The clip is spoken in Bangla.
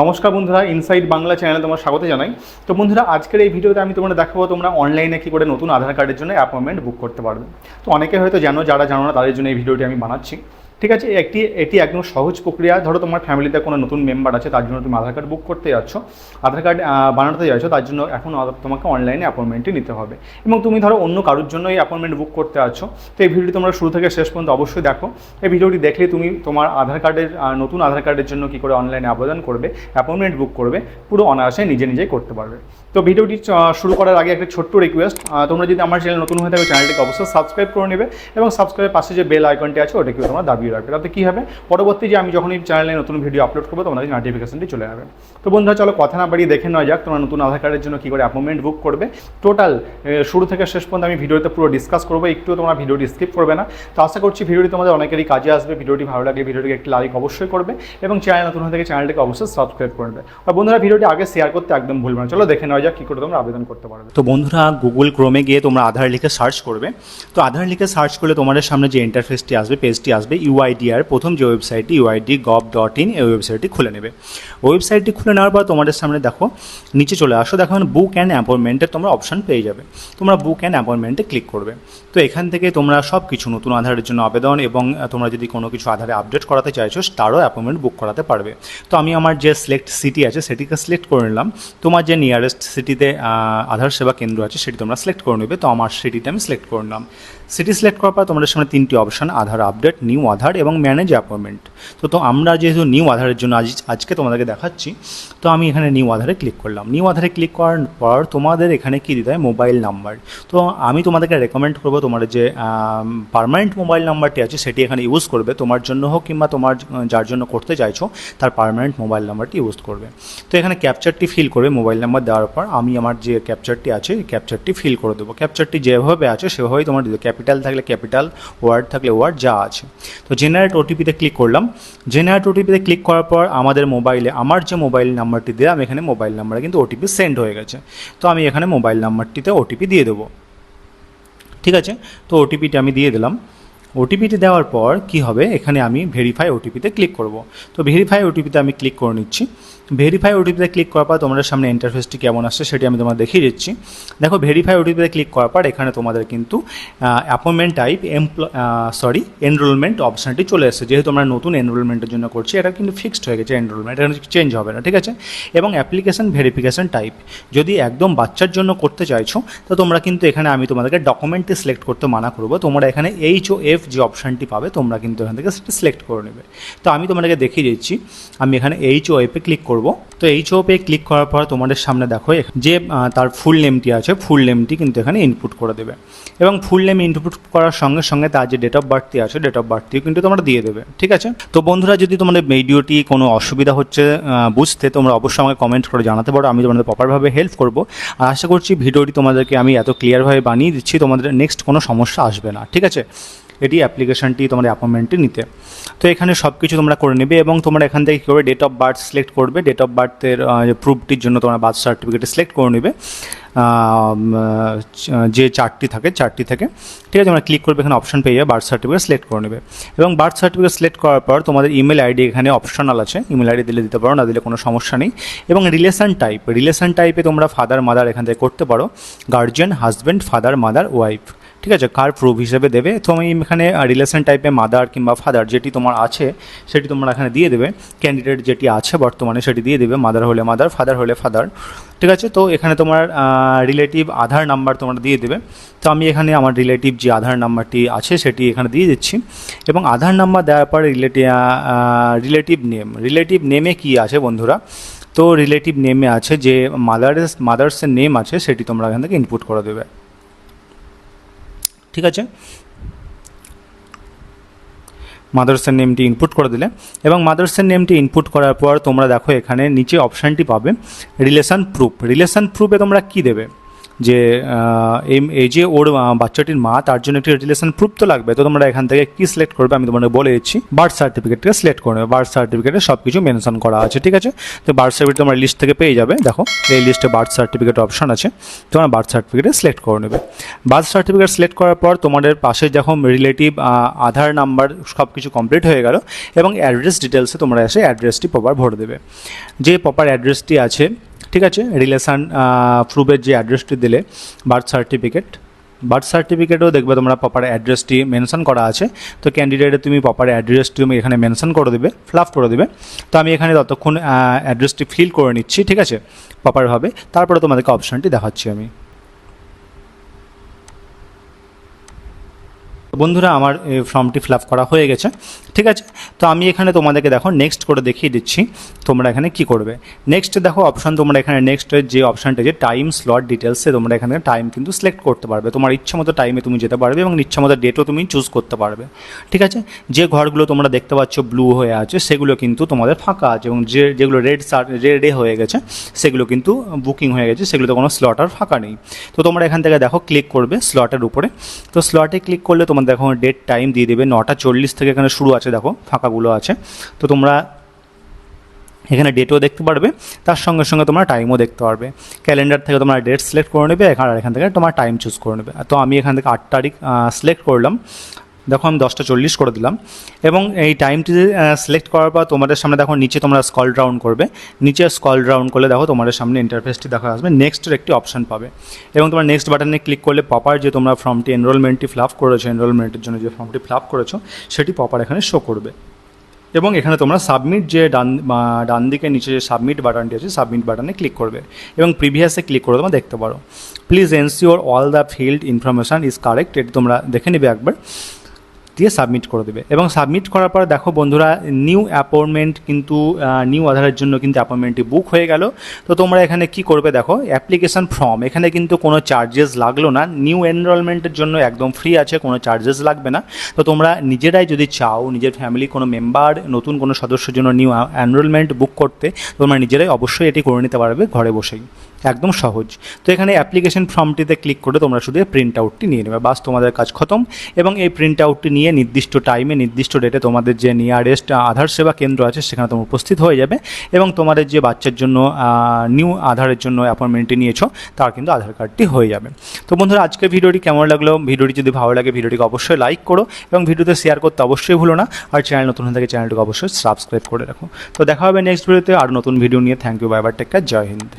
নমস্কার বন্ধুরা, ইনসাইড বাংলা চ্যানেলে তোমার স্বাগত জানাই। তো বন্ধুরা, আজকের এই ভিডিওতে আমি তোমরা দেখাবো তোমরা অনলাইনে কী করে নতুন আধার কার্ডের জন্য অ্যাপয়েন্টমেন্ট বুক করতে পারবে। তো অনেকে হয়তো জানো, যারা জানো না তাদের জন্য এই ভিডিওটি আমি বানাচ্ছি। ঠিক আছে, এটি একদম সহজ প্রক্রিয়া। ধরো তোমার ফ্যামিলিতে কোনো নতুন মেম্বার আছে, তার জন্য তুমি আধার কার্ড বুক করতে যাচ্ছ, আধার কার্ড বানাতে যাচ্ছ, তার জন্য এখন তোমাকে অনলাইনে অ্যাপয়েন্টমেন্টটি নিতে হবে। এবং তুমি ধরো অন্য কারোর জন্য এই অ্যাপয়েন্টমেন্ট বুক করতে যাচ্ছ। তো এই ভিডিওটি তোমরা শুরু থেকে শেষ পর্যন্ত অবশ্যই দেখো। এই ভিডিওটি দেখলে তুমি তোমার আধার কার্ডের নতুন আধার কার্ডের জন্য কী করে অনলাইনে আবেদন করবে, অ্যাপয়েন্টমেন্ট বুক করবে, পুরো অনায়াসে নিজেই করতে পারবে। তো ভিডিওটি শুরু করার আগে একটা ছোট্ট রিকোয়েস্ট, তোমরা যদি আমার চ্যানেল নতুন হয়ে থাকো চ্যানেলটিকে অবশ্যই সাবস্ক্রাইব করে নেবে এবং সাবস্ক্রাইবের পাশে যে বেল আইকনটি আছে ওটাকে তোমরা দাবিয়ে রাখবে। তাতে কী হবে, পরবর্তী যে আমি যখন এই চ্যানেলে নতুন ভিডিও আপলোড করবো তোমাদের নোটিফিকেশনটি চলে যাবে। তো বন্ধুরা, চলো কথা না বাড়িয়ে দেখে নেওয়া যাক তোমরা নতুন আধার কার্ডের জন্য কী করে অ্যাপয়েন্টমেন্ট বুক করবে। টোটাল শুরু থেকে শেষ পর্যন্ত আমি ভিডিওতে পুরো ডিসকাস করবো, একটু তোমরা ভিডিওটি স্কিপ করবে না। তো আশা করছি ভিডিওটি তোমাদের অনেকেরই কাজে আসবে। ভিডিওটি ভালো লাগলে ভিডিওটিকে একটি লাইক অবশ্যই করবে এবং চ্যানেল নতুন হয়ে থেকে চ্যানেলটিকে অবশ্যই সাবস্ক্রাইব করবে। আর বন্ধুরা, ভিডিওটি আগে শেয়ার করতে একদম ভুলবে না। চলো দেখে নেওয়া যাক কী করে তোমরা আবেদন করতে পারবে। তো বন্ধুরা, গুগল ক্রোমে গিয়ে তোমরা আধার লিখে সার্চ করবে। তো আধার লিখে সার্চ করলে তোমাদের সামনে যে ইন্টারফেসটি আসবে, পেজটি আসবে, ইউআইডিআর প্রথম যে ওয়েবসাইটটি uid.gov.in এই ওয়েবসাইটটি খুলে নেবে। ওয়েবসাইটটি খুলে নেওয়ার পর তোমাদের সামনে দেখো নিচে চলে আসো, দেখো বুক অ্যান্ড অ্যাপয়েন্টমেন্টের তোমরা অপশন পেয়ে যাবে। তোমরা বুক অ্যান্ড অ্যাপয়েন্টমেন্টে ক্লিক করবে। তো এখান থেকে তোমরা সব কিছু নতুন আধারের জন্য আবেদন এবং তোমরা যদি কোনো কিছু আধারে আপডেট করাতে চাইছো তারও অ্যাপয়েন্টমেন্ট বুক করাতে পারবে। তো আমি আমার যে সিলেক্ট সিটি আছে সেটিকে সিলেক্ট করে নিলাম। তোমার যে নিয়ারেস্ট সিটিতে আধার সেবা কেন্দ্র আছে সেটি তোমরা সিলেক্ট করে নেবে। তো আমার সিটিতে আমি সিলেক্ট করে নিলাম। সিটি সিলেক্ট করার পর তোমাদের সামনে তিনটি অপশান, আধার আপডেট, নিউ আধার এবং ম্যানেজ অ্যাপয়েন্টমেন্ট। তো আমরা যেহেতু নিউ আধারের জন্য আজকে তোমাদেরকে দেখাচ্ছি, তো আমি এখানে নিউ আধারে ক্লিক করলাম। নিউ আধারে ক্লিক করার পর তোমাদের এখানে কী দিতে হয়, মোবাইল নাম্বার। তো আমি তোমাদেরকে রেকমেন্ড করবো তোমার যে পার্মানেন্ট মোবাইল নাম্বারটি আছে সেটি এখানে ইউজ করবে। তোমার জন্য হোক কিংবা তোমার যার জন্য করতে চাইছো তার পার্মানেন্ট মোবাইল নাম্বারটি ইউজ করবে। তো এখানে ক্যাপচারটি ফিল করবে। মোবাইল নাম্বার দেওয়ার পর আমি আমার যে ক্যাপচারটি আছে এই ক্যাপচারটি ফিল করে দেবো। ক্যাপচারটি যেভাবে আছে সেভাবেই তোমার দিতে, ক্যাপিটাল থাকলে ক্যাপিটাল, ওয়ার্ড থাকলে ওয়ার্ড, যা আছে। তো জেনারেট ওটিপিতে ক্লিক করলাম। জেনারেট ওটিপিতে ক্লিক করার পর আমাদের মোবাইলে আমার যে মোবাইল নাম্বারটি দিলাম এখানে মোবাইল নাম্বারে কিন্তু ওটিপি সেন্ড হয়ে গেছে। তো আমি এখানে মোবাইল নাম্বারটিতে ওটিপি দিয়ে দেবো। ঠিক আছে, তো ওটিপিটি আমি দিয়ে দিলাম। ওটিপিটি দেওয়ার পর কি হবে, এখানে আমি ভেরিফাই ওটিপিতে ক্লিক করব। তো ভেরিফাই ওটিপিতে আমি ক্লিক করে নিচ্ছি। ভেরিফাই ওটিপিতে ক্লিক করার পর তোমাদের সামনে ইন্টারফেসটি কেমন আসছে সেটি আমি তোমাদের দেখিয়ে দিচ্ছি। দেখো, ভেরিফাই ওটিপিতে ক্লিক করার পর এখানে তোমাদের কিন্তু অ্যাপয়েন্টমেন্ট টাইপ এনরোলমেন্ট অপশানটি চলে এসেছে। যেহেতু আমরা নতুন এনরোলমেন্টের জন্য করছি, এটা কিন্তু ফিক্সড হয়ে গেছে এনরোলমেন্ট, এটা চেঞ্জ হবে না। ঠিক আছে, এবং অ্যাপ্লিকেশন ভেরিফিকেশন টাইপ যদি একদম বাচ্চার জন্য করতে চাইছো তো তোমরা কিন্তু এখানে আমি তোমাদেরকে ডকুমেন্টটি সিলেক্ট করতে মানা করবো। তোমরা এখানে HOF যে অপশানটি পাবে তোমরা কিন্তু এখান থেকে সেটা সিলেক্ট করে নেবে। তো আমি তোমাদেরকে দেখিয়ে দিচ্ছি। আমি এখানে HOF-এ ক্লিক করব। তো HOF-এ ক্লিক করার পর তোমাদের সামনে দেখো যে তার ফুল নেমটি আছে, ফুল নেমটি কিন্তু এখানে ইনপুট করে দেবে এবং ফুল নেম ইনপুট করার সঙ্গে সঙ্গে তার যে ডেট অফ বার্থটি আছে ডেট অফ বার্থটিও কিন্তু তোমরা দিয়ে দেবে। ঠিক আছে, তো বন্ধুরা, যদি তোমাদের ভিডিওটি কোনো অসুবিধা হচ্ছে বুঝতে, তোমরা অবশ্যই আমাকে কমেন্ট করে জানাতে পারো। আমি তোমাদের প্রপারভাবে হেল্প করবো। আর আশা করছি ভিডিওটি তোমাদেরকে আমি এত ক্লিয়ারভাবে বানিয়ে দিচ্ছি তোমাদের নেক্সট কোনো সমস্যা আসবে না। ঠিক আছে, এটি অ্যাপ্লিকেশনটি তোমাদের অ্যাপয়েন্টমেন্টটি নিতে। তো এখানে সব কিছু তোমরা করে নেবে এবং তোমরা এখান থেকে কী করবে, ডেট অফ বার্থ সিলেক্ট করবে। ডেট অফ বার্থের প্রুফটির জন্য তোমরা বার্থ সার্টিফিকেট সিলেক্ট করে নেবে যে চারটি থেকে। ঠিক আছে, তোমরা ক্লিক করবে, এখানে অপশন পেয়ে যাবে, বার্থ সার্টিফিকেট সিলেক্ট করে নেবে এবং বার্থ সার্টিফিকেট সিলেক্ট করার পর তোমাদের ইমেল আইডি এখানে অপশনাল আছে। ইমেল আইডি দিতে পারো, না দিলে কোনো সমস্যা নেই। এবং রিলেশন টাইপে তোমরা ফাদার মাদার এখান থেকে করতে পারো, guardian, husband, father, mother, wife. ঠিক আছে, কার প্রুফ হিসেবে দেবে। তো আমি এখানে রিলেশন টাইপে মাদার কিংবা ফাদার যেটি তোমার আছে সেটি তোমরা এখানে দিয়ে দেবে। ক্যান্ডিডেট যেটি আছে বর্তমানে সেটি দিয়ে দেবে, মাদার হলে মাদার, ফাদার হলে ফাদার। ঠিক আছে, তো এখানে তোমার রিলেটিভ আধার নাম্বার তোমরা দিয়ে দেবে। তো আমি এখানে আমার রিলেটিভ যে আধার নাম্বারটি আছে সেটি এখানে দিয়ে দিচ্ছি এবং আধার নাম্বার দেওয়ার পর রিলেটিভ নেমে কি আছে বন্ধুরা, তো রিলেটিভ নেমে আছে যে মাদার্সের নেম আছে সেটি তোমরা এখান থেকে ইনপুট করে দেবে। ঠিক আছে, মাদার্সের নেমটি ইনপুট করে দিলে এবং মাদার্সের নেমটি ইনপুট করার পর তোমরা দেখো এখানে নিচে অপশানটি পাবে রিলেশন প্রুফে তোমরা কি দেবে। যে এই যে ওর বাচ্চাটির মা, তার জন্য একটি রিলেশন প্রুফ তো লাগবে। তো তোমরা এখান থেকে কি সিলেক্ট করবে আমি তোমাদের বলে দিচ্ছি। বার্থ সার্টিফিকেটকে সিলেক্ট করে নেবে। বার্থ সার্টিফিকেটে সব কিছু মেনশন করা আছে, ঠিক আছে। তো বার্থ সার্টিফিকেট তোমরা লিস্ট থেকে পেয়ে যাবে। দেখো এই লিস্টে বার্থ সার্টিফিকেট অপশন আছে, তোমরা বার্থ সার্টিফিকেটে সিলেক্ট করে নেবে। বার্থ সার্টিফিকেট সিলেক্ট করার পর তোমাদের পাশে যখন রিলেটিভ, আধার নাম্বার সব কিছু কমপ্লিট হয়ে গেল এবং অ্যাড্রেস ডিটেলসে তোমরা এসে অ্যাড্রেসটি প্রপার ভরে দেবে। যে প্রপার অ্যাড্রেসটি আছে, ঠিক আছে, রিলেশান প্রুফের যে অ্যাড্রেসটি দিলে বার্থ সার্টিফিকেটও দেখবে তোমরা প্রপার অ্যাড্রেসটি মেনশন করা আছে। তো ক্যান্ডিডেটে তুমি প্রপার অ্যাড্রেসটি তুমি এখানে মেনশন করে দেবে, ফিল করে দেবে। তো আমি এখানে ততক্ষণ অ্যাড্রেসটি ফিল করে নিচ্ছি, ঠিক আছে, প্রপারভাবে। তারপরে তোমাদেরকে অপশানটি দেখাচ্ছি আমি। বন্ধুরা আমার ফর্মটি ফিল আপ করা হয়ে গেছে, ঠিক আছে। তো আমি এখানে তোমাদেরকে দেখো নেক্সট করে দেখিয়ে দিচ্ছি তোমরা এখানে কি করবে। নেক্সট দেখো অপশান, তোমরা এখানে নেক্সটের যে অপশানটা যে টাইম স্লট ডিটেলসে তোমরা এখানে টাইম কিন্তু সিলেক্ট করতে পারবে। তোমার ইচ্ছা মতো টাইমে তুমি যেতে পারবে এবং ইচ্ছা মতো ডেটও তুমি চুজ করতে পারবে, ঠিক আছে। যে ঘরগুলো তোমরা দেখতে পাচ্ছ ব্লু হয়ে আছে সেগুলো কিন্তু তোমাদের ফাঁকা আছে, এবং যেগুলো রেডে হয়ে গেছে সেগুলো কিন্তু বুকিং হয়ে গেছে, সেগুলোতে কোনো স্লট আর ফাঁকা নেই। তো তোমরা এখান থেকে দেখো ক্লিক করবে স্লটের উপরে। তো স্লটে ক্লিক করলে তোমার দেখো ডেট টাইম দিয়ে দেবে। 9:40 থেকে এখানে শুরু আছে, দেখো ফাঁকাগুলো আছে। তো তোমরা এখানে ডেটও দেখতে পারবে, তার সঙ্গে সঙ্গে তোমরা টাইমও দেখতে পারবে। ক্যালেন্ডার থেকে তোমরা ডেট সিলেক্ট করে নেবে আর এখান থেকে তোমার টাইম চুজ করে নেবে। তো আমি এখান থেকে 8 তারিখ সিলেক্ট করলাম। দেখো আমি 10:40 করে দিলাম এবং এই টাইমটি সিলেক্ট করার পর তোমাদের সামনে দেখো নিচে তোমরা স্ক্রল ডাউন করবে। নিচে স্ক্রল ডাউন করলে দেখো তোমাদের সামনে ইন্টারফেসটি দেখা আসবে, নেক্সটের একটি অপশান পাবে এবং তোমরা নেক্সট বাটনে ক্লিক করলে প্রপার যে তোমরা ফর্মটি এনরোলমেন্টটি ফিল আপ করেছো, এনরোলমেন্টের জন্য যে ফর্মটি ফিল আপ করেছো সেটি প্রপার এখানে শো করবে। এবং এখানে তোমরা সাবমিট যে ডান দিকে নিচে যে সাবমিট বাটনটি আছে, সাবমিট বাটনে ক্লিক করবে এবং প্রিভিয়াসে ক্লিক করে তোমরা দেখতে পারো please ensure all the field information is correct. এটি তোমরা দেখে নেবে একবার, দিয়ে সাবমিট করে দেবে। এবং সাবমিট করার পর দেখো বন্ধুরা নিউ অ্যাপয়েন্টমেন্ট কিন্তু নিউ আধারের জন্য কিন্তু অ্যাপয়েন্টমেন্টটি বুক হয়ে গেল। তো তোমরা এখানে কি করবে দেখো অ্যাপ্লিকেশান ফর্ম, এখানে কিন্তু কোনো চার্জেস লাগলো না। নিউ এনরোলমেন্টের জন্য একদম ফ্রি আছে, কোনো চার্জেস লাগবে না। তো তোমরা নিজেরাই যদি চাও নিজের ফ্যামিলি কোনো মেম্বার নতুন কোনো সদস্যের জন্য নিউ এনরোলমেন্ট বুক করতে, তোমরা নিজেরাই অবশ্যই এটি করে নিতে পারবে ঘরে বসেই, একদম সহজ। তো এখানে অ্যাপ্লিকেশন ফর্মটিতে ক্লিক করে তোমরা শুধু প্রিন্ট আউটটি নিয়ে নেবে, বাস তোমাদের কাজ খতম। এবং এই প্রিন্ট আউটটি নিয়ে নির্দিষ্ট টাইমে নির্দিষ্ট ডেটে তোমাদের যে নিয়ারেস্ট আধার সেবা কেন্দ্র আছে সেখানে তোমরা উপস্থিত হয়ে যাবে এবং তোমাদের যে বাচ্চার জন্য নিউ আধারের জন্য অ্যাপয়েন্টমেন্টটি নিয়েছো তার কিন্তু আধার কার্ডটি হয়ে যাবে। তো বন্ধুরা আজকের ভিডিওটি কেমন লাগলো, ভিডিওটি যদি ভালো লাগে ভিডিওটিকে অবশ্যই লাইক করো এবং ভিডিওতে শেয়ার করতে অবশ্যই ভুলো না। আর চ্যানেল নতুন হয়ে থাকে চ্যানেলটিকে অবশ্যই সাবস্ক্রাইব করে রাখো। তো দেখা হবে নেক্সট ভিডিওতে আর নতুন ভিডিও নিয়ে। Thank you, bye bye, take care, জয় হিন্দ।